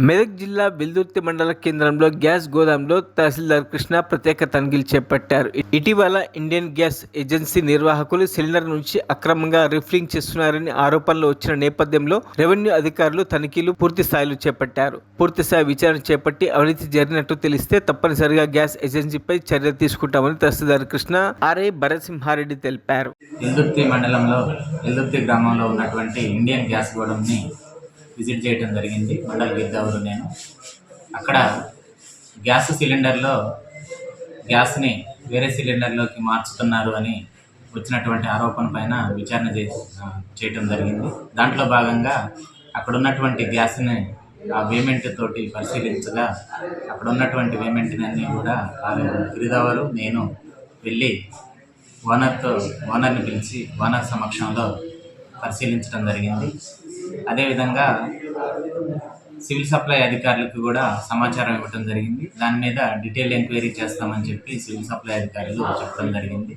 మెదక్ జిల్లా వెల్దుర్తి మండల కేంద్రంలో గ్యాస్ గోదాంలో తహసీల్దార్ కృష్ణ ప్రత్యేక తనిఖీలు చేపట్టారు. ఇటీవల ఇండియన్ గ్యాస్ ఏజెన్సీ నిర్వాహకులు సిలిండర్ నుంచి అక్రమంగా రీఫిల్లింగ్ చేస్తున్నారని ఆరోపణలు వచ్చిన నేపథ్యంలో రెవెన్యూ అధికారులు తనిఖీలు పూర్తి స్థాయిలో చేపట్టారు. పూర్తిస్థాయి విచారణ చేపట్టి అవినీతి జరిగినట్టు తెలిస్తే తప్పనిసరిగా గ్యాస్ ఏజెన్సీపై చర్య తీసుకుంటామని తహసీల్దార్ కృష్ణ ఆర్ఐ భరసింహారెడ్డి తెలిపారు. వెల్దుర్తి మండలంలో వెల్దుర్తి గ్రామంలో ఉన్నటువంటి ఇండియన్ గ్యాస్ గోడౌన్ని విజిట్ చేయడం జరిగింది. మండల గిద్దవరు నేను అక్కడ గ్యాస్ సిలిండర్లో గ్యాస్ని వేరే సిలిండర్లోకి మార్చుతున్నారు అని వచ్చినటువంటి ఆరోపణ పైన విచారణ చేయడం జరిగింది. దాంట్లో భాగంగా అక్కడ ఉన్నటువంటి గ్యాస్ని ఆ పేమెంట్ తోటి పరిశీలించగా అక్కడ ఉన్నటువంటి పేమెంట్ని అన్నీ కూడా గిరిదవరు నేను వెళ్ళి ఓనర్ని పిలిచి ఓనర్ సమక్షంలో పరిశీలించడం జరిగింది. అదేవిధంగా సివిల్ సప్లై అధికారులకు కూడా సమాచారం ఇవ్వడం జరిగింది. దాని మీద డీటెయిల్ ఎంక్వైరీ చేస్తామని చెప్పి సివిల్ సప్లై అధికారులు చెప్పడం జరిగింది.